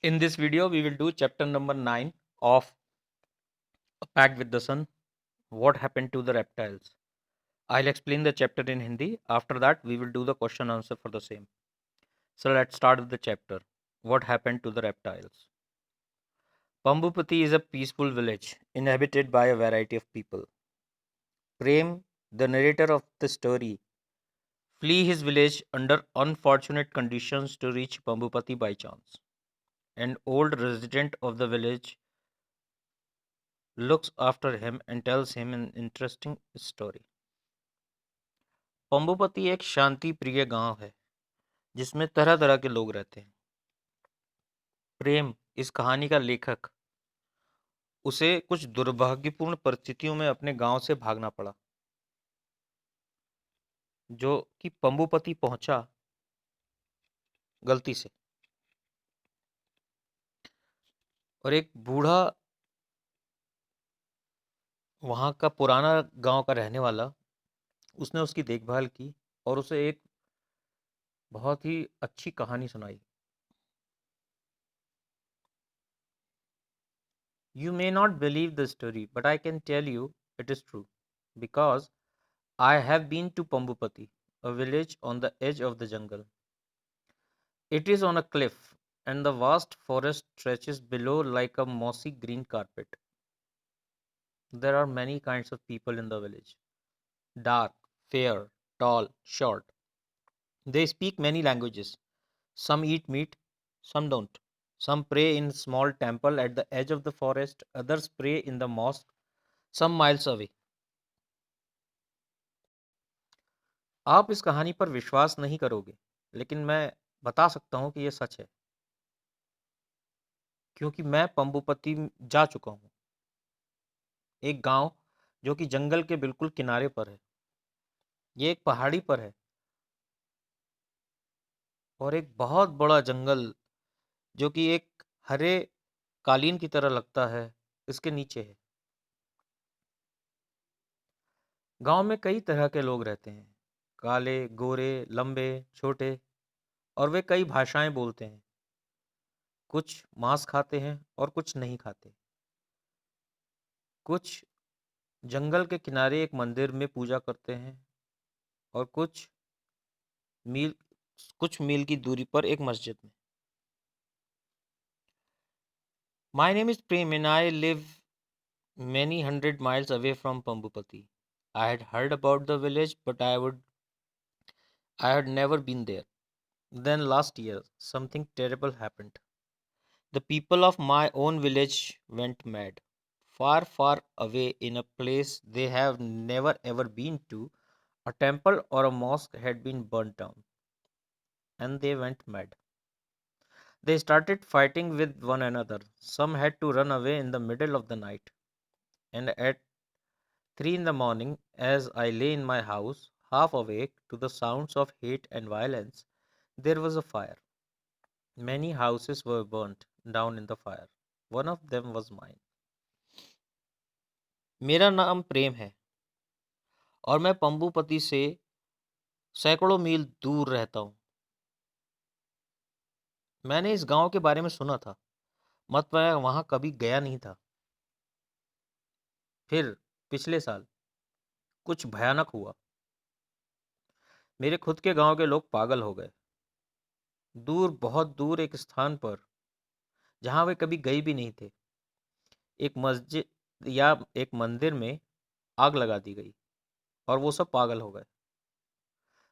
In this video, we will do chapter number 9 of A Pact with the Sun. What happened to the reptiles? I'll explain the chapter in Hindi. After that, we will do the question answer for the same. So let's start with the chapter. What happened to the reptiles? Pambupati is a peaceful village inhabited by a variety of people. Prem, the narrator of the story, flee his village under unfortunate conditions to reach Pambupati by chance. An old resident of the village looks after him and tells him an interesting story. पंबुपति एक शांति प्रिय गांव है जिसमें तरह तरह के लोग रहते हैं। प्रेम, इस कहानी का लेखक, उसे कुछ दुर्भाग्यपूर्ण परिस्थितियों में अपने गांव से भागना पड़ा। जो कि पंबुपति पहुंचा गलती से, और एक बूढ़ा वहां का पुराना गांव का रहने वाला, उसने उसकी देखभाल की और उसे एक बहुत ही अच्छी कहानी सुनाई। You may not believe the story, but I can tell you it is true, because I have been to Pambupati, a village on the edge of the jungle. It is on a cliff, and the vast forest stretches below like a mossy green carpet. There are many kinds of people in the village: dark, fair, tall, short. They speak many languages. Some eat meat, some don't. Some pray in a small temple at the edge of the forest, others pray in the mosque some miles away. आप इस कहानी पर विश्वास नहीं करोगे, लेकिन मैं बता सकता हूँ कि यह सच है, क्योंकि मैं पंबुपति जा चुका हूँ। एक गांव जो कि जंगल के बिल्कुल किनारे पर है। ये एक पहाड़ी पर है और एक बहुत बड़ा जंगल जो कि एक हरे कालीन की तरह लगता है, इसके नीचे है। गांव में कई तरह के लोग रहते हैं, काले, गोरे, लंबे, छोटे, और वे कई भाषाएं बोलते हैं। कुछ मांस खाते हैं और कुछ नहीं खाते। कुछ जंगल के किनारे एक मंदिर में पूजा करते हैं और मील कुछ मील की दूरी पर एक मस्जिद में। My name is Prem and I live many hundred miles away from Pambupati. I had heard about the village, but I had never been there. Then last year, something terrible happened. The people of my own village went mad. Far, far away in a place they have never ever been to, a temple or a mosque had been burnt down, and they went mad. They started fighting with one another. Some had to run away in the middle of the night. And at 3 in the morning, as I lay in my house, half awake to the sounds of hate and violence, there was a fire. Many houses were burnt down in the fire. One of them was mine. मेरा नाम प्रेम है और मैं पंबुपति से सैकड़ों मील दूर रहता हूँ। मैंने इस गांव के बारे में सुना था, मत मैं वहां कभी गया नहीं था। फिर पिछले साल कुछ भयानक हुआ। मेरे खुद के गांव के लोग पागल हो गए। दूर, बहुत दूर एक स्थान पर, जहां वे कभी गए भी नहीं थे, एक मस्जिद या एक मंदिर में आग लगा दी गई और वो सब पागल हो गए।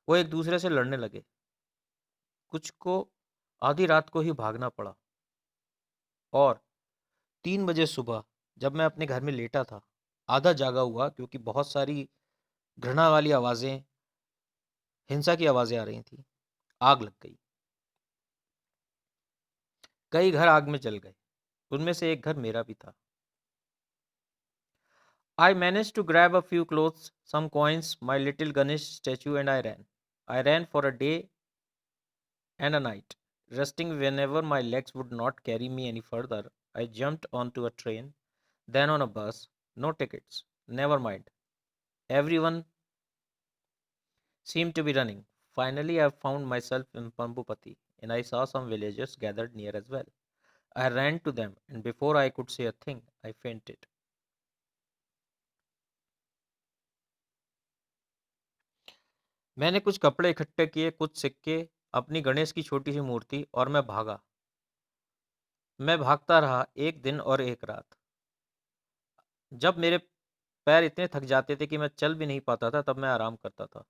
वो एक दूसरे से लड़ने लगे। कुछ को आधी रात को ही भागना पड़ा। और 3 बजे सुबह, जब मैं अपने घर में लेटा था, आधा जागा हुआ, क्योंकि बहुत सारी घृणा वाली आवाजें, हिंसा की आवाजें आ रही थी, आग लग गई। कई घर आग में जल गए। उनमें से एक घर मेरा भी था। I managed to grab a few clothes, some coins, my little Ganesh statue, and I ran. I ran for a day and a night, resting whenever my legs would not carry me any further. I jumped onto a train, then on a bus. No tickets. Never mind. Everyone seemed to be running. Finally, I found myself in Pambupati, and I saw some villagers gathered near as well. I ran to them, and before I could say a thing, I fainted. मैंने कुछ कपड़े इकट्ठे किए, कुछ सिक्के, अपनी गणेश की छोटी सी मूर्ति, और मैं भागा। मैं भागता रहा 1 दिन और 1 रात। जब मेरे पैर इतने थक जाते थे कि मैं चल भी नहीं पाता था, तब मैं आराम करता था।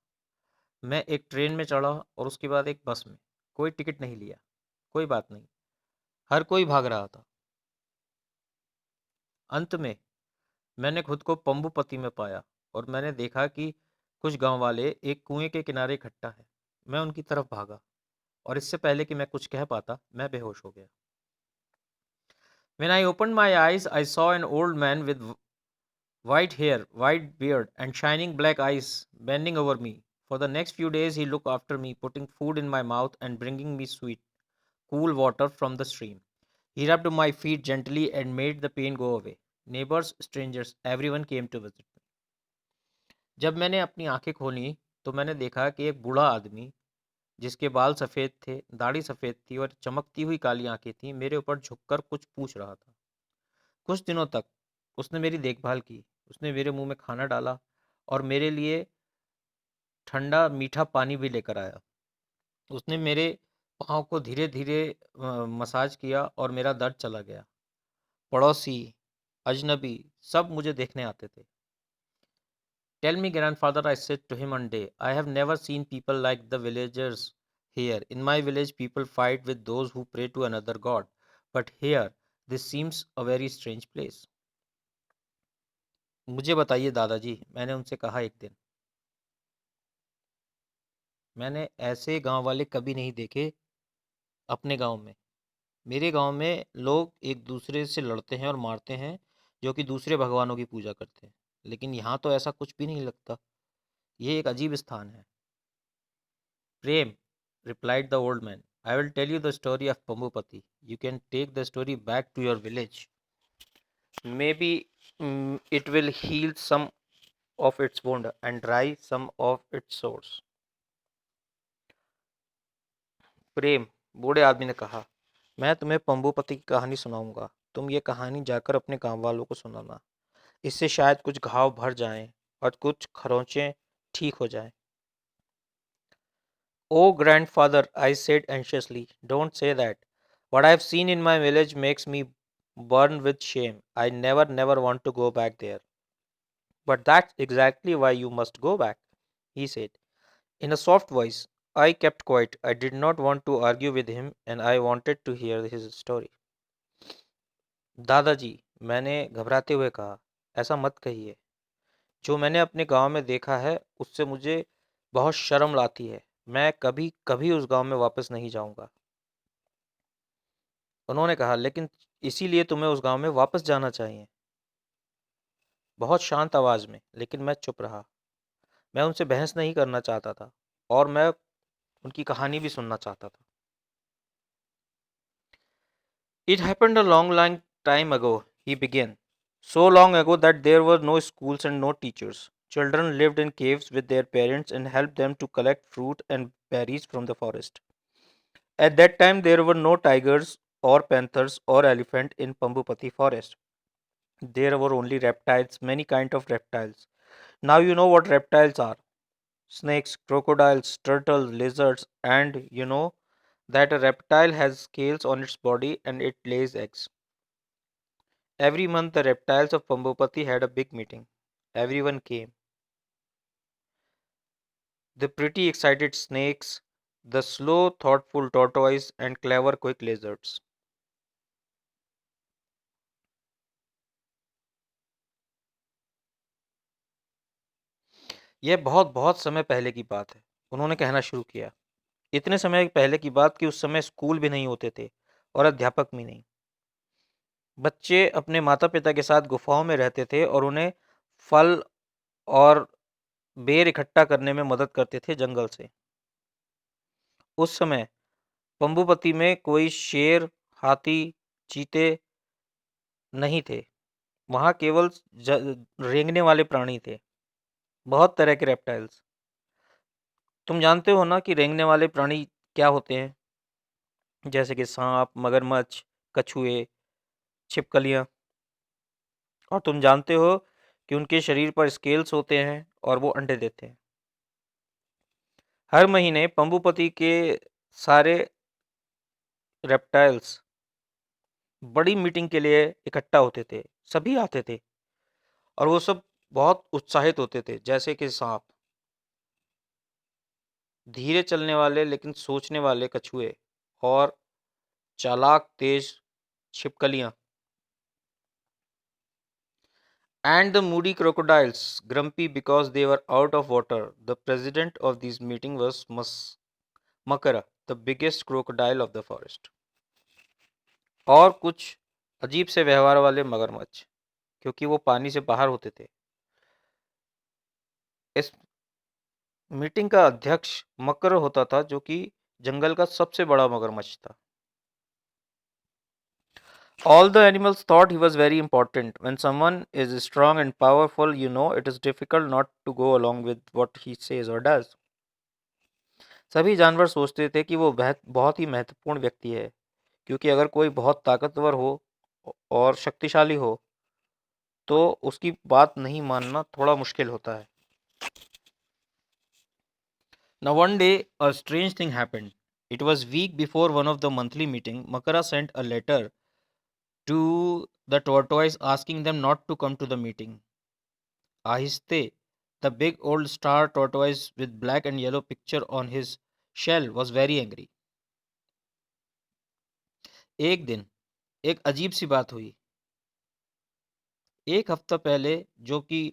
मैं एक ट्रेन में चढ़ा और उसके बाद एक बस में। कोई टिकट नहीं लिया। कोई बात नहीं, हर कोई भाग रहा था। अंत में मैंने खुद को पंबुपति में पाया, और मैंने देखा कि कुछ गांव वाले एक कुएं के किनारे इकट्ठा है। मैं उनकी तरफ भागा, और इससे पहले कि मैं कुछ कह पाता, मैं बेहोश हो गया। When I opened my eyes, I saw an old man with white hair, white beard, and shining black eyes bending over me. For the next few days, he looked after me, putting food in my mouth and bringing me sweet, cool water from the stream. He rubbed my feet gently and made the pain go away. Neighbors, strangers, everyone came to visit me. जब मैंने अपनी आंखें खोली, तो मैंने देखा कि एक बूढ़ा आदमी, जिसके बाल सफ़ेद थे, दाढ़ी सफ़ेद थी और चमकती हुई काली आंखें थीं, मेरे ऊपर झुककर कुछ पूछ रहा था। कुछ दिनों तक उसने मेरी देखभाल की। उसने मेरे मुंह में खाना डाला और मेरे लिए ठंडा मीठा पानी भी लेकर आया। उसने मेरे पाँव को धीरे धीरे मसाज किया और मेरा दर्द चला गया। पड़ोसी, अजनबी, सब मुझे देखने आते थे। Tell me, grandfather, I said to him one day, I have never seen people like the villagers here. In my village, people fight with those who pray to another god. But here, this seems a very strange place. मुझे बताइए दादाजी, मैंने उनसे कहा एक दिन, मैंने ऐसे गांव वाले कभी नहीं देखे अपने गांव में। मेरे गांव में लोग एक दूसरे से लड़ते हैं और मारते हैं, जो कि दूसरे भगवानों की पूजा करते हैं। लेकिन यहाँ तो ऐसा कुछ भी नहीं लगता। ये एक अजीब स्थान है। प्रेम, replied the old man, I will tell you the story of Pambupati. You can take the story back to your village. Maybe it will heal some of its wound and dry some of its sores. प्रेम, बूढ़े आदमी ने कहा, मैं तुम्हें पंबुपति की कहानी सुनाऊंगा। तुम ये कहानी जाकर अपने गांव वालों को सुनाना। इससे शायद कुछ घाव भर जाएं और कुछ खरोंचें ठीक हो जाएं। Oh, grandfather, I said anxiously, don't say that. What I've seen in my village makes me burn with shame. I never want to go back there. But that's exactly why you must go back, he said. In a soft voice, I kept quiet. I did not want to argue with him and I wanted to hear his story. दादाजी, मैंने घबराते हुए कहा, ऐसा मत कहिए। जो मैंने अपने गांव में देखा है, उससे मुझे बहुत शर्म आती है। मैं कभी कभी उस गांव में वापस नहीं जाऊंगा। उन्होंने कहा, लेकिन इसीलिए तुम्हें उस गांव में वापस जाना चाहिए। बहुत शांत आवाज में, लेकिन मैं चुप रहा। मैं उनसे बहस नहीं करना चाहता था, और मैं उनकी कहानी भी सुनना चाहता था। It happened a long time ago, he began. So long ago that there were no schools and no teachers. Children lived in caves with their parents and helped them to collect fruit and berries from the forest. At that time, there were no tigers or panthers or elephant in Pambupati forest. There were only reptiles, many kind of reptiles. Now you know what reptiles are: snakes, crocodiles, turtles, lizards, and you know that a reptile has scales on its body and it lays eggs. Every month, the reptiles of Pambupati had a big meeting. Everyone came. The pretty excited snakes, the slow, thoughtful tortoise, and clever, quick lizards. यह बहुत बहुत समय पहले की बात है, उन्होंने कहना शुरू किया। इतने समय पहले की बात कि उस समय स्कूल भी नहीं होते थे और अध्यापक भी नहीं। बच्चे अपने माता पिता के साथ गुफाओं में रहते थे और उन्हें फल और बेर इकट्ठा करने में मदद करते थे जंगल से। उस समय पंबुपति में कोई शेर, हाथी, चीते नहीं थे। वहाँ केवल रेंगने वाले प्राणी थे, बहुत तरह के रेप्टाइल्स। तुम जानते हो ना कि रेंगने वाले प्राणी क्या होते हैं, जैसे कि सांप, मगरमच्छ, कछुए, छिपकलियाँ। और तुम जानते हो कि उनके शरीर पर स्केल्स होते हैं और वो अंडे देते हैं। हर महीने पंबुपति के सारे रेप्टाइल्स बड़ी मीटिंग के लिए इकट्ठा होते थे। सभी आते थे और वो सब बहुत उत्साहित होते थे, जैसे कि सांप, धीरे चलने वाले लेकिन सोचने वाले कछुए और चालाक तेज छिपकलियां। And the moody crocodiles, grumpy because they were out of water. The president of this meeting was Makara, the biggest crocodile of the forest. और कुछ अजीब से व्यवहार वाले मगरमच्छ, क्योंकि वो पानी से बाहर होते थे। इस मीटिंग का अध्यक्ष मकर होता था, जो कि जंगल का सबसे बड़ा मगरमच्छ था। All the animals thought he was very important. When someone is strong and powerful, it is difficult not to go along with what he says or does. सभी जानवर सोचते थे कि वो बहुत ही महत्वपूर्ण व्यक्ति है, क्योंकि अगर कोई बहुत ताकतवर हो और शक्तिशाली हो तो उसकी बात नहीं मानना थोड़ा मुश्किल होता है। Now one day a strange thing happened. It was week before one of the monthly meeting. Makara sent a letter to the tortoise asking them not to come to the meeting. Ahiste, the big old star tortoise with black and yellow picture on his shell, was very angry. एक दिन एक अजीब सी बात हुई। एक हफ्ता पहले, जो कि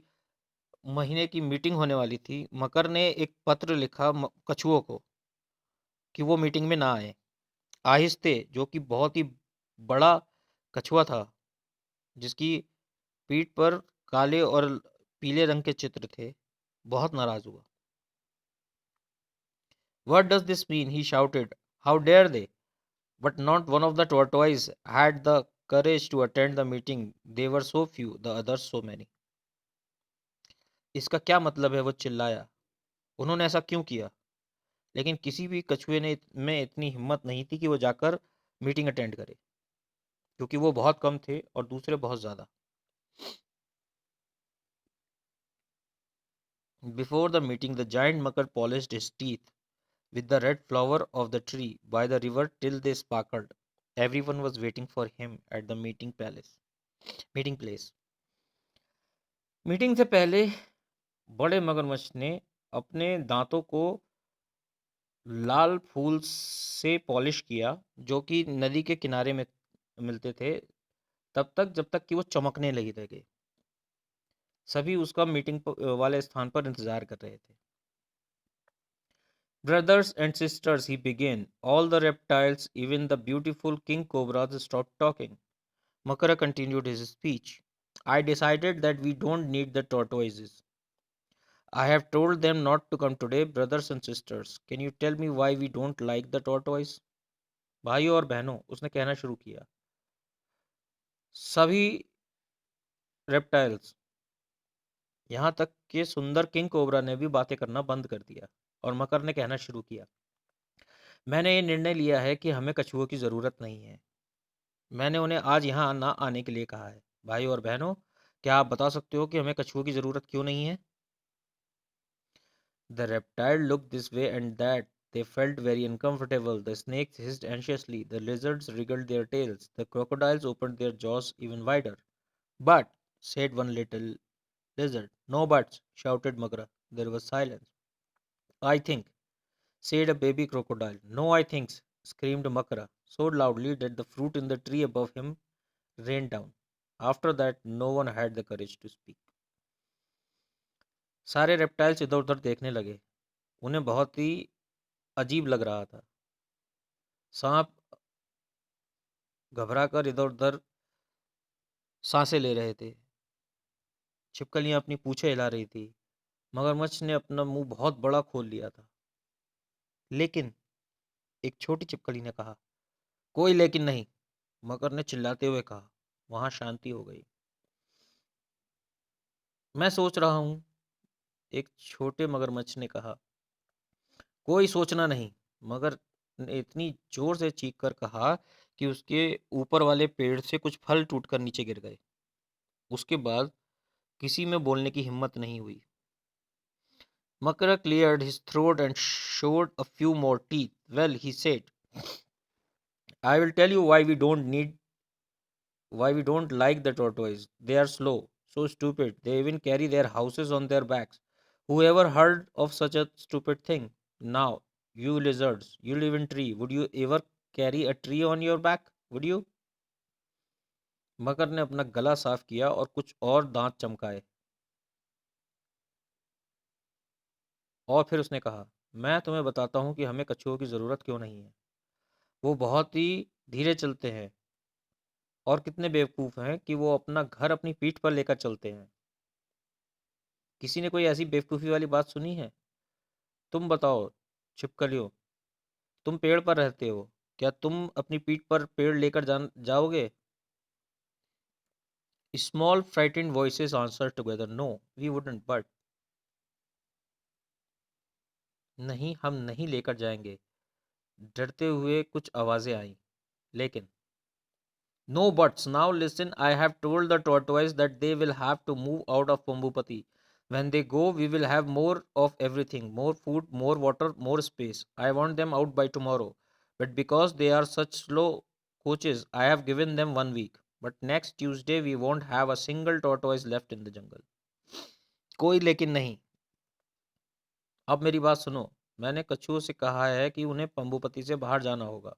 महीने की मीटिंग होने वाली थी, मकर ने एक पत्र लिखा कछुओं को कि वो मीटिंग में ना आए। आहिस्ते, जो कि बहुत ही बड़ा कछुआ था, जिसकी पीठ पर काले और पीले रंग के चित्र थे, बहुत नाराज हुआ। What does this mean? He shouted. How dare they? But not one of the tortoises had the courage to attend the meeting. They were so few, the others so many. इसका क्या मतलब है? वो चिल्लाया। उन्होंने ऐसा क्यों किया? लेकिन किसी भी कछुए ने में इतनी हिम्मत नहीं थी कि वो जाकर मीटिंग अटेंड करे, क्योंकि वो बहुत कम थे और दूसरे बहुत ज़्यादा। Before the meeting, the giant Makar polished his teeth with the red flower of the tree by the river till they sparkled. Everyone was waiting for him at the meeting place. Meeting से पहले बड़े मगरमच्छ ने अपने दांतों को लाल फूल से polish किया, जो कि नदी के किनारे में मिलते थे, तब तक जब तक कि वो चमकने लगे। सभी उसका मीटिंग वाले स्थान पर इंतजार कर रहे थे। Brothers and sisters, he began, all the reptiles, even the beautiful king cobras, stopped talking. Makara continued his speech. I decided that we don't need the tortoises. I have told them not to come today, brothers and sisters. Can you tell me why we don't like the tortoise? भाइयों और बहनों, उसने कहना शुरू किया, सभी reptiles, यहाँ तक कि सुंदर किंग कोबरा ने भी बातें करना बंद कर दिया। और मकर ने कहना शुरू किया, मैंने ये निर्णय लिया है कि हमें कछुओं की ज़रूरत नहीं है। मैंने उन्हें आज यहाँ ना आने के लिए कहा है। भाई और बहनों, क्या आप बता सकते हो कि हमें कछुओं की ज़रूरत क्यों नहीं है? The reptile looked this way and that. They felt very uncomfortable. The snakes hissed anxiously. The lizards wriggled their tails. The crocodiles opened their jaws even wider. But, said one little lizard. No buts, shouted Magra. There was silence. I think, said a baby crocodile. No, I thinks, screamed Makara, so loudly that the fruit in the tree above him rained down. After that, no one had the courage to speak. सारे reptiles इधर उधर देखने लगे। उन्हें बहुत ही अजीब लग रहा था। सांप घबरा कर इधर उधर सांसें ले रहे थे। छिपकलियां अपनी पूछें हिला रही थी। मगरमच्छ ने अपना मुंह बहुत बड़ा खोल लिया था। लेकिन एक छोटी छिपकली ने कहा, कोई लेकिन नहीं। मकर ने चिल्लाते हुए कहा। वहां शांति हो गई। मैं सोच रहा हूं, एक छोटे मगरमच्छ ने कहा। कोई सोचना नहीं, मगर ने इतनी जोर से चीख कर कहा कि उसके ऊपर वाले पेड़ से कुछ फल टूटकर नीचे गिर गए। उसके बाद किसी में बोलने की हिम्मत नहीं हुई। Makara cleared his throat and showed a few more teeth. Well, he said, I will tell you why we don't like the tortoise. They are slow, so stupid. They even carry their houses on their backs. Who ever heard of such a stupid thing? Now, you lizards, you live in tree. Would you ever carry a tree on your back? Would you? मकर ने अपना गला साफ किया और कुछ और दांत चमकाए और फिर उसने कहा, मैं तुम्हें बताता हूँ कि हमें कछुओं की ज़रूरत क्यों नहीं है। वो बहुत ही धीरे चलते हैं और कितने बेवकूफ़ हैं कि वो अपना घर अपनी पीठ पर लेकर चलते हैं। किसी ने कोई ऐसी बेवकूफ़ी वाली बात सुनी है? तुम बताओ छिपकलियों, तुम पेड़ पर रहते हो, क्या तुम अपनी पीठ पर पेड़ लेकर जाओगे? Small frightened voices answer together, no we wouldn't, but नहीं, हम नहीं लेकर जाएंगे। डरते हुए कुछ आवाज़ें आईं, लेकिन no buts. Now listen, I have told the tortoise that they will have to move out of Pombupati. When they go, we will have more of everything, more food, more water, more space. I want them out by tomorrow. But because they are such slow coaches, I have given them 1 week. But next Tuesday, we won't have a single tortoise left in the jungle. कोई लेकिन नहीं। अब मेरी बात सुनो। मैंने कछुओं से कहा है कि उन्हें पंबुपति से बाहर जाना होगा।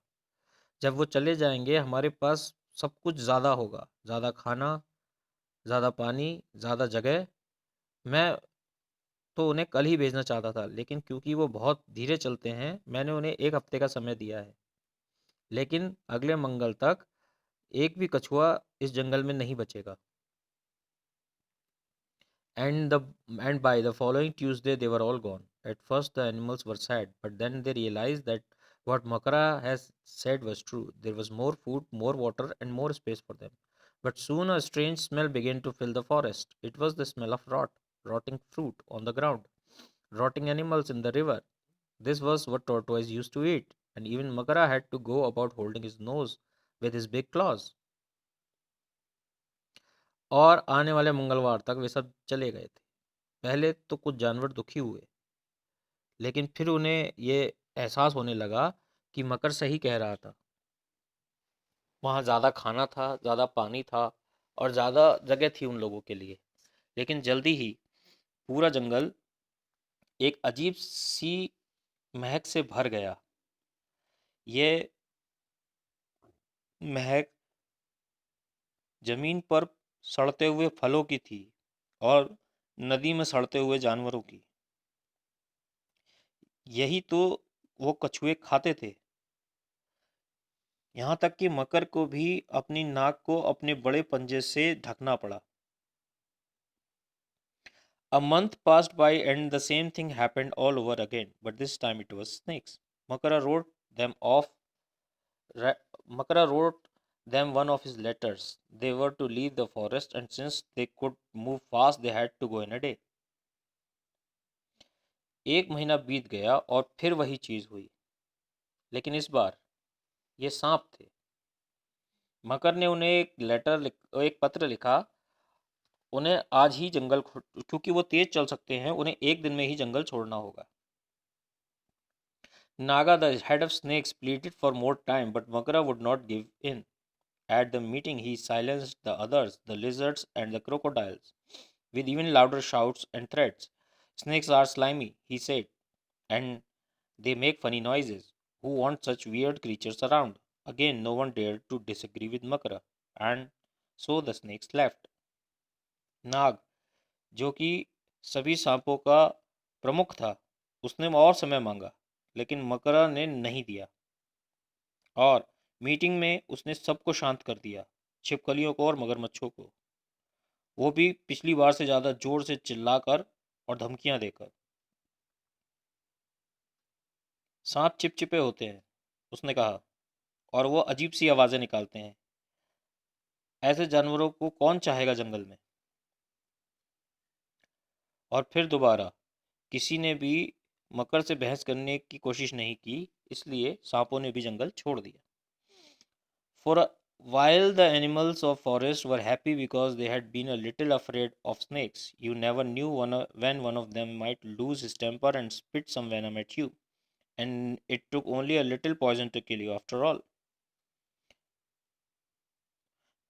जब वो चले जाएंगे, हमारे पास सब कुछ ज़्यादा होगा, ज़्यादा खाना, ज़्यादा पानी, ज़्यादा जगह। मैं तो उन्हें कल ही भेजना चाहता था, लेकिन क्योंकि वो बहुत धीरे चलते हैं, मैंने उन्हें 1 हफ्ते का समय दिया है। लेकिन अगले मंगल तक एक भी कछुआ इस जंगल में नहीं बचेगा। And the and by the following Tuesday they were all gone. At first the animals were sad, but then they realized that what Makara has said was true. There was more food, more water, and more space for them. But soon a strange smell began to fill the forest. It was the smell of rotting fruit on the ground, rotting animals in the river. This was what tortoise used to eat, and even Makara had to go about holding his nose with his big claws. और आने वाले मंगलवार तक वे सब चले गए थे। पहले तो कुछ जानवर दुखी हुए, लेकिन फिर उन्हें ये एहसास होने लगा कि मकर सही कह रहा था। वहाँ ज़्यादा खाना था, ज़्यादा पानी था और ज़्यादा जगह थी उन लोगों के लिए। लेकिन जल्दी ही पूरा जंगल एक अजीब सी महक से भर गया। ये महक जमीन पर सड़ते हुए फलों की थी और नदी में सड़ते हुए जानवरों की। यही तो वो कछुए खाते थे। यहाँ तक कि मकर को भी अपनी नाक को अपने बड़े पंजे से ढकना पड़ा। A month passed by and the same thing happened all over again, but this time it was snakes. Makara wrote them off. Makara wrote them one of his letters. They were to leave the forest, and since they could move fast, they had to go in a day. एक महीना बीत गया और फिर वही चीज हुई, लेकिन इस बार ये सांप थे। मकर ने उन्हें एक पत्र लिखा। उन्हें आज ही क्योंकि वो तेज चल सकते हैं, उन्हें एक दिन में ही जंगल छोड़ना होगा। Naga, the head of snakes, pleaded for more time, but Makara would not give in. At the meeting, he silenced the others, the lizards and the crocodiles, with even louder shouts and threats. Snakes are slimy, he said, and they make funny noises. Who want such weird creatures around? Again, no one dared to disagree with Makara, and so the snakes left. नाग, जो कि सभी सांपों का प्रमुख था, उसने और समय मांगा, लेकिन मकरा ने नहीं दिया और मीटिंग में उसने सबको शांत कर दिया, छिपकलियों को और मगरमच्छों को, वो भी पिछली बार से ज़्यादा जोर से चिल्लाकर और धमकियां देकर। सांप चिपचिपे होते हैं, उसने कहा, और वो अजीब सी आवाज़ें निकालते हैं। ऐसे जानवरों को कौन चाहेगा जंगल में। और फिर दोबारा किसी ने भी मकर से बहस करने की कोशिश नहीं की। इसलिए सांपों ने भी जंगल छोड़ दिया। For a while, the animals of forest were happy because they had been a little afraid of snakes. You never knew when one of them might lose his temper and spit some venom at you. And it took only a little poison to kill you after all.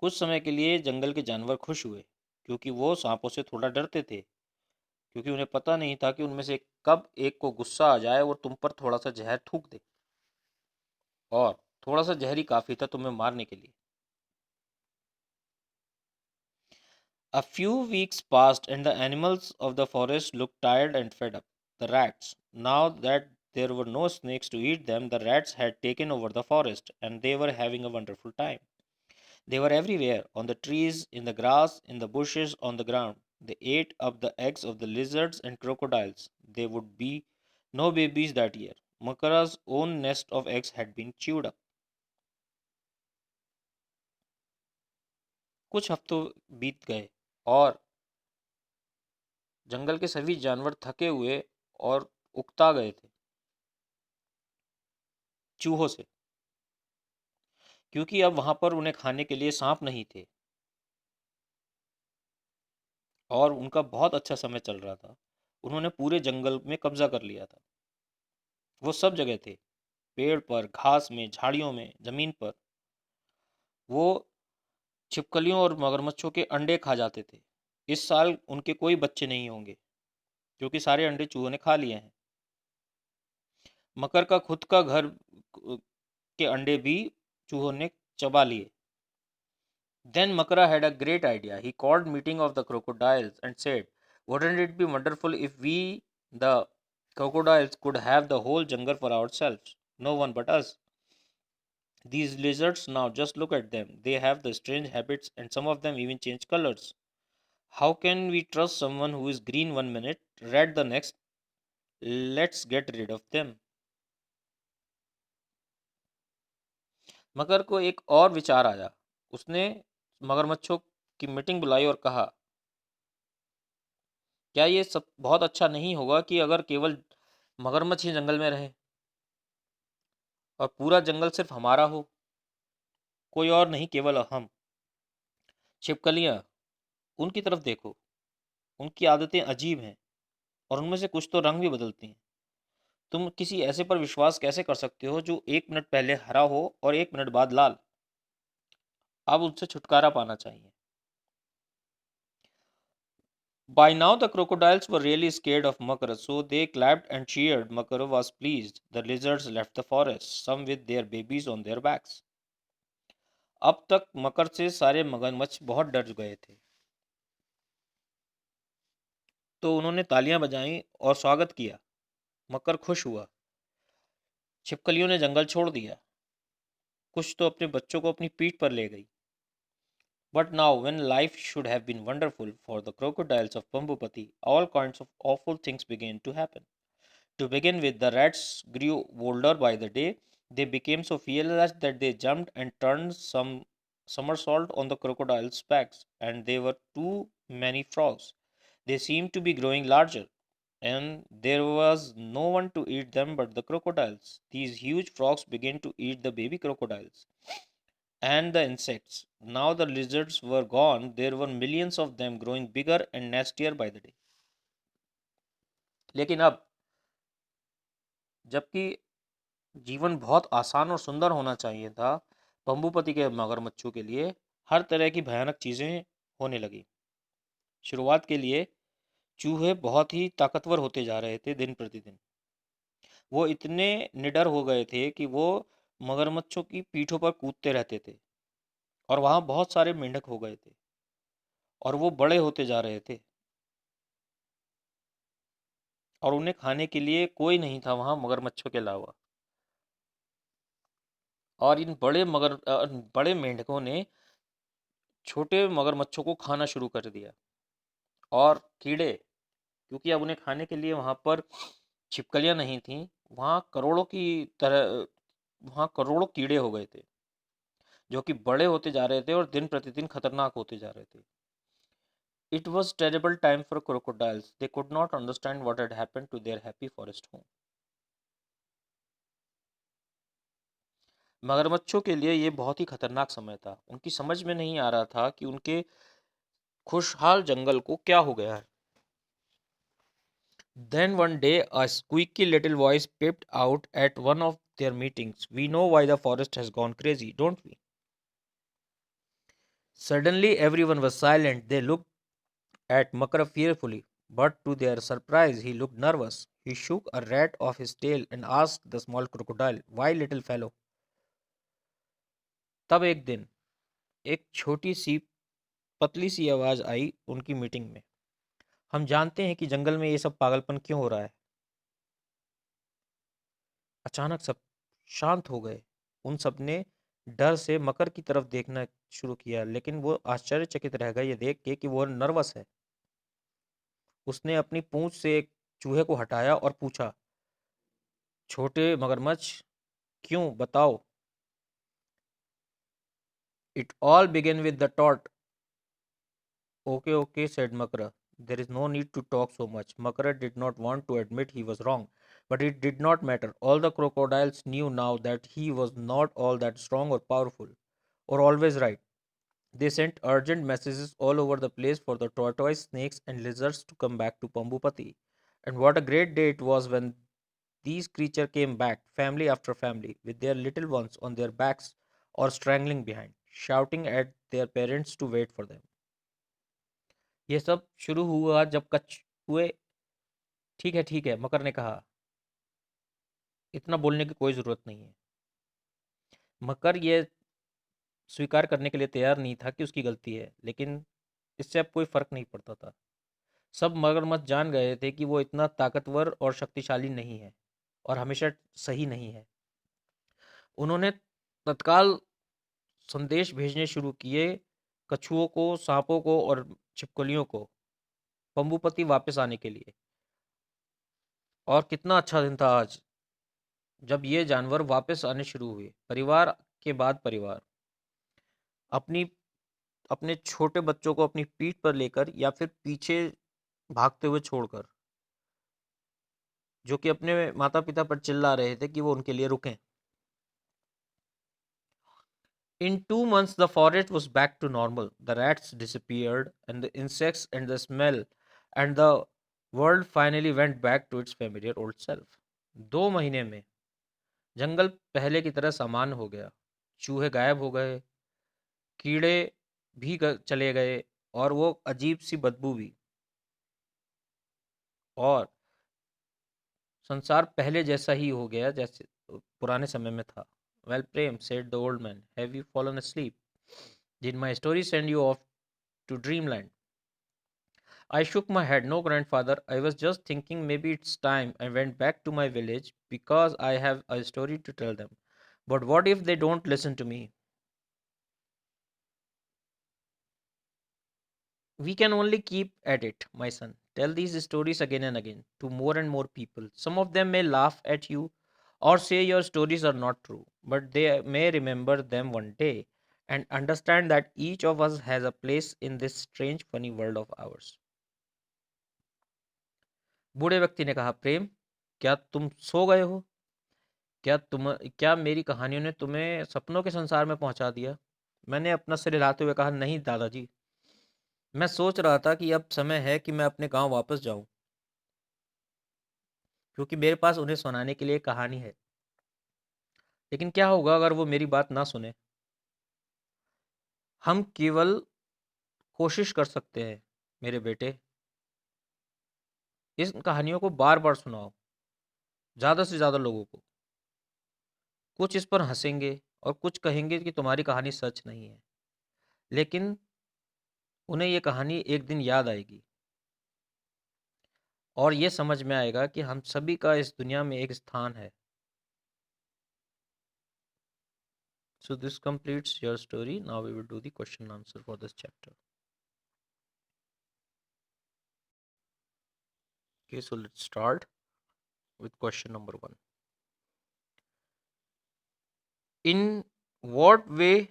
कुछ समय के लिए जंगल के जानवर खुश हुए, क्योंकि वो सांपों से थोड़ा डरते थे, क्योंकि उन्हें पता नहीं था कि उनमें से कब एक को गुस्सा आ जाए और तुम पर थोड़ा सा जहर थूक दे, और थोड़ा सा जहर ही काफी था तुम्हें मारने के लिए। A few weeks passed, and the animals of the forest looked tired and fed up. The rats. Now that there were no snakes to eat them, the rats had taken over the forest, and they were having a wonderful time. They were everywhere, on the trees, in the grass, in the bushes, on the ground. They ate up the eggs of the lizards and crocodiles. There would be no babies that year. Makara's own nest of eggs had been chewed up. कुछ हफ्तों बीत गए, और जंगल के सभी जानवर थके हुए और उकता गए थे चूहों से, क्योंकि अब वहां पर उन्हें खाने के लिए सांप नहीं थे, और उनका बहुत अच्छा समय चल रहा था। उन्होंने पूरे जंगल में कब्जा कर लिया था। वो सब जगह थे, पेड़ पर, घास में, झाड़ियों में, जमीन पर। वो छिपकलियों और मगरमच्छों के अंडे खा जाते थे। इस साल उनके कोई बच्चे नहीं होंगे, क्योंकि सारे अंडे चूहों ने खा लिए हैं। मकर का खुद का घर के अंडे भी चूहों ने चबा लिए। Then Makara had a great idea. He called meeting of the crocodiles and said, "Wouldn't it be wonderful if we, the crocodiles, could have the whole jungle for ourselves? No one but us. These lizards now, just look at them. They have the strange habits, and some of them even change colors. How can we trust someone who is green one minute, red the next? Let's get rid of them." मकर को एक और विचार आया। उसने मगरमच्छों की meeting बुलाई और कहा, क्या ये सब बहुत अच्छा नहीं होगा कि अगर केवल मगरमच्छ ही जंगल में रहे और पूरा जंगल सिर्फ हमारा हो, कोई और नहीं, केवल हम। छिपकलियां, उनकी तरफ देखो, उनकी आदतें अजीब हैं, और उनमें से कुछ तो रंग भी बदलती हैं। तुम किसी ऐसे पर विश्वास कैसे कर सकते हो जो 1 मिनट पहले हरा हो और 1 मिनट बाद लाल? अब उनसे छुटकारा पाना चाहिए। By now the crocodiles were really scared of Makara, so they clapped and cheered. Makara was pleased. The lizards left the forest, some with their babies on their backs. अब तक मकर से सारे मगरमच्छ बहुत डर गए थे, तो उन्होंने तालियां बजाईं और स्वागत किया। मकर खुश हुआ। छिपकलियों ने जंगल छोड़ दिया, कुछ तो अपने बच्चों को अपनी पीठ पर ले गई। But now, when life should have been wonderful for the crocodiles of Pambupati, all kinds of awful things began to happen. To begin with, the rats grew bolder by the day. They became so fearless that they jumped and turned some somersault on the crocodiles' backs, and there were too many frogs. They seemed to be growing larger, and there was no one to eat them but the crocodiles. These huge frogs began to eat the baby crocodiles and the insects. Now the lizards were gone, there were millions of them growing bigger and nastier by the day. लेकिन अब, जबकि जीवन बहुत आसान और सुंदर होना चाहिए था, पंबुपति के मगरमच्छों के लिए हर तरह की भयानक चीज़ें होने लगी। शुरुआत के लिए चूहे बहुत ही ताकतवर होते जा रहे थे दिन प्रतिदिन। वो इतने निडर हो गए थे कि वो मगरमच्छों की पीठों पर कूदते रहते थे, और वहाँ बहुत सारे मेंढक हो गए थे, और वो बड़े होते जा रहे थे, और उन्हें खाने के लिए कोई नहीं था वहाँ मगरमच्छों के अलावा। और इन बड़े मेंढकों ने छोटे मगरमच्छों को खाना शुरू कर दिया। और कीड़े, क्योंकि अब उन्हें खाने के लिए वहाँ पर छिपकलियाँ नहीं थीं, वहाँ करोड़ों की तरह वहाँ करोड़ों कीड़े हो गए थे, जो कि बड़े होते जा रहे थे और दिन प्रतिदिन खतरनाक होते जा रहे थे। It was terrible time for crocodiles. They could not understand what had happened to their happy forest home. मगरमच्छों के लिए ये बहुत ही खतरनाक समय था। उनकी समझ में नहीं आ रहा था कि उनके खुशहाल जंगल को क्या हो गया है। Then one day a squeaky little voice peeped out at one of their meetings. We know why the forest has gone crazy, don't we? Suddenly everyone was silent. They looked at Makara fearfully, but to their surprise he looked nervous. He shook a rat off his tail and asked the small crocodile, "Why, little fellow?" तब एक दिन एक छोटी सी पतली सी आवाज आई उनकी meeting में। हम जानते हैं कि जंगल में ये सब पागलपन क्यों हो रहा है। अचानक सब शांत हो गए। उन सब ने डर से मकर की तरफ देखना शुरू किया, लेकिन वो आश्चर्यचकित रह गए ये देख के कि वो नर्वस है। उसने अपनी पूंछ से एक चूहे को हटाया और पूछा, छोटे मगरमच्छ, क्यों, बताओ। It all began with the thought. Okay okay said Makara. There is no need to talk so much. Makara did not want to admit he was wrong, but it did not matter. All the crocodiles knew now that he was not all that strong or powerful, or always right. They sent urgent messages all over the place for the tortoise, snakes, and lizards to come back to Pambupati. And what a great day it was when these creatures came back, family after family, with their little ones on their backs or strangling behind, shouting at their parents to wait for them. ये सब शुरू हुआ जब कछुए, ठीक है, मकर ने कहा, इतना बोलने की कोई ज़रूरत नहीं है। मकर ये स्वीकार करने के लिए तैयार नहीं था कि उसकी गलती है, लेकिन इससे अब कोई फ़र्क नहीं पड़ता था। सब मगरमच्छ जान गए थे कि वो इतना ताकतवर और शक्तिशाली नहीं है और हमेशा सही नहीं है। उन्होंने तत्काल संदेश भेजने शुरू किए, कछुओं को, सांपों को और छिपकलियों को, पंबुपति वापस आने के लिए। और कितना अच्छा दिन था आज, जब ये जानवर वापस आने शुरू हुए, परिवार के बाद परिवार, अपनी अपने छोटे बच्चों को अपनी पीठ पर लेकर या फिर पीछे भागते हुए छोड़कर, जो कि अपने माता पिता पर चिल्ला रहे थे कि वो उनके लिए रुकें। In 2 months, the forest was back to normal. The rats disappeared, and the insects and the smell, and the world finally went back to its familiar old self. 2 महीने में जंगल पहले की तरह सामान्य हो गया। चूहे गायब हो गए, कीड़े भी चले गए, और वो अजीब सी बदबू भी। और संसार पहले जैसा ही हो गया जैसे पुराने समय में था। Well, Prem, said the old man, have you fallen asleep? Did my story send you off to dreamland? I shook my head. No, grandfather. I was just thinking maybe it's time I went back to my village because I have a story to tell them. But what if they don't listen to me? We can only keep at it, my son. Tell these stories again and again to more and more people. Some of them may laugh at you or say your stories are not true, but they may remember them one day and understand that each of us has a place in this strange, funny world of ours. बूढ़े व्यक्ति ने कहा, प्रेम, क्या तुम सो गए हो? क्या मेरी कहानियों ने तुम्हें सपनों के संसार में पहुंचा दिया? मैंने अपना सिर हिलाते हुए कहा, नहीं दादाजी, मैं सोच रहा था कि अब समय है कि मैं अपने गांव वापस जाऊं, क्योंकि मेरे पास उन्हें सुनाने के लिए एक कहानी है। लेकिन क्या होगा अगर वो मेरी बात ना सुने? हम केवल कोशिश कर सकते हैं, मेरे बेटे। इस कहानियों को बार बार सुनाओ, ज़्यादा से ज़्यादा लोगों को। कुछ इस पर हंसेंगे और कुछ कहेंगे कि तुम्हारी कहानी सच नहीं है, लेकिन उन्हें ये कहानी एक दिन याद आएगी और ये समझ में आएगा कि हम सभी का इस दुनिया में एक स्थान है। So this completes your story. Now we will do the question and answer for this chapter. Okay, so let's start with question number 1. In what way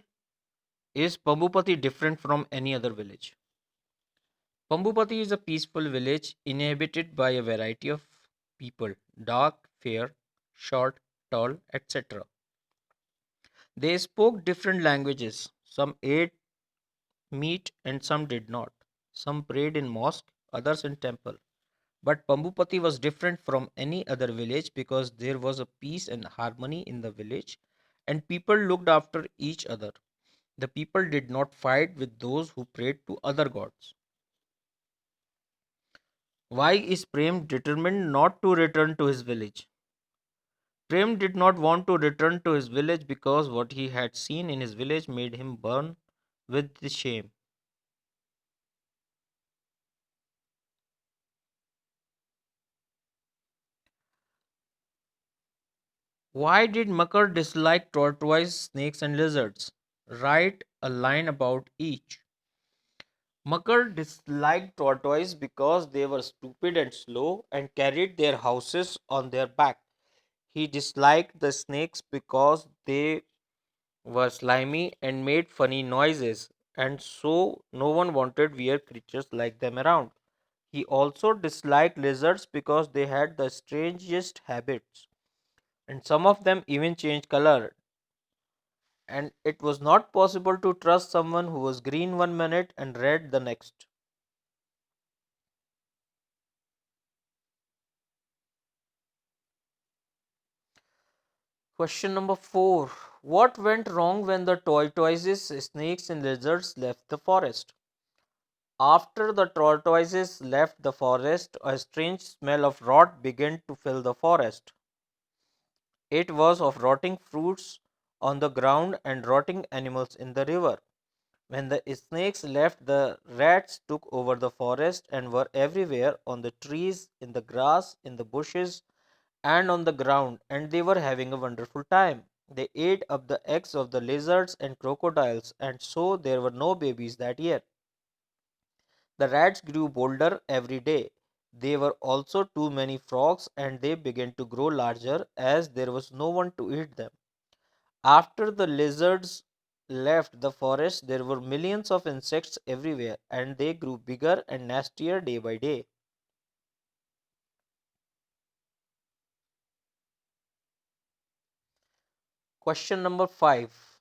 is Pambupati different from any other village? Pambupati is a peaceful village inhabited by a variety of people, dark, fair, short, tall, etc. They spoke different languages. Some ate meat and some did not. Some prayed in mosque, others in temple. But Pambupati was different from any other village because there was a peace and harmony in the village, and people looked after each other. The people did not fight with those who prayed to other gods. Why is Prem determined not to return to his village? Prem did not want to return to his village because what he had seen in his village made him burn with the shame. Why did Makar dislike tortoise, snakes, and lizards? Write a line about each. Makar disliked tortoise because they were stupid and slow and carried their houses on their back. He disliked the snakes because they were slimy and made funny noises, and so no one wanted weird creatures like them around. He also disliked lizards because they had the strangest habits, and some of them even changed color. And it was not possible to trust someone who was green one minute and red the next. Question number 4. What went wrong when the tortoises, snakes, and lizards left the forest? After the tortoises left the forest, a strange smell of rot began to fill the forest. It was of rotting fruits on the ground and rotting animals in the river. When the snakes left, the rats took over the forest and were everywhere on the trees, in the grass, in the bushes, and on the ground, and they were having a wonderful time. They ate up the eggs of the lizards and crocodiles, and so there were no babies that year. The rats grew bolder every day. There were also too many frogs, and they began to grow larger as there was no one to eat them. After the lizards left the forest, there were millions of insects everywhere, and they grew bigger and nastier day by day. Question number 5.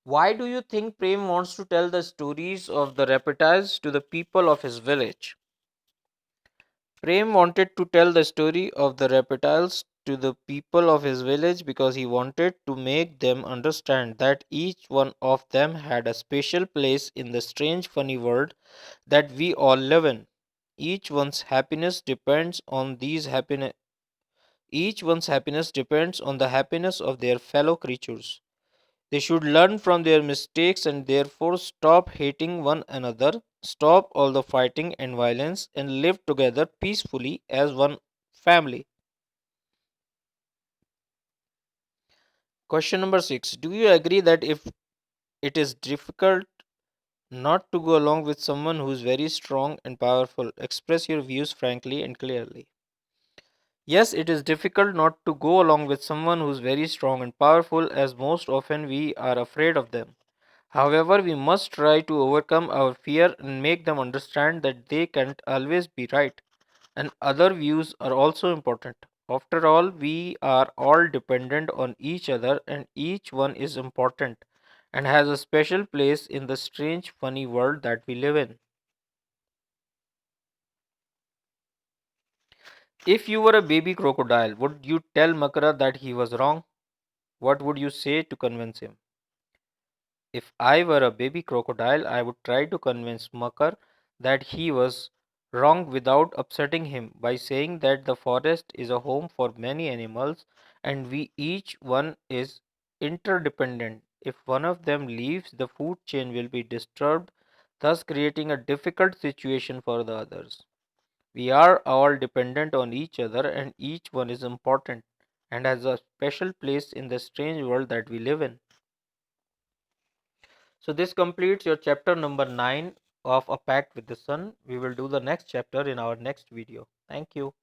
Why do you think Prem wants to tell the stories of the reptiles to the people of his village? Prem wanted to tell the story of the reptiles to the people of his village because he wanted to make them understand that each one of them had a special place in the strange, funny world that we all live in. Each one's happiness depends on these happiness. Each one's happiness depends on the happiness of their fellow creatures. They should learn from their mistakes and therefore stop hating one another, stop all the fighting and violence, and live together peacefully as one family. Question number 6. Do you agree that if it is difficult not to go along with someone who is very strong and powerful, express your views frankly and clearly? Yes, it is difficult not to go along with someone who is very strong and powerful, as most often we are afraid of them. However, we must try to overcome our fear and make them understand that they can't always be right, and other views are also important. After all, we are all dependent on each other, and each one is important and has a special place in the strange, funny world that we live in. If you were a baby crocodile, would you tell Makara that he was wrong? What would you say to convince him? If I were a baby crocodile, I would try to convince Makar that he was wrong without upsetting him by saying that the forest is a home for many animals and we each one is interdependent. If one of them leaves, the food chain will be disturbed, thus creating a difficult situation for the others. We are all dependent on each other and each one is important and has a special place in the strange world that we live in. So this completes your chapter number 9 of A Pact with the Sun. We will do the next chapter in our next video. Thank you.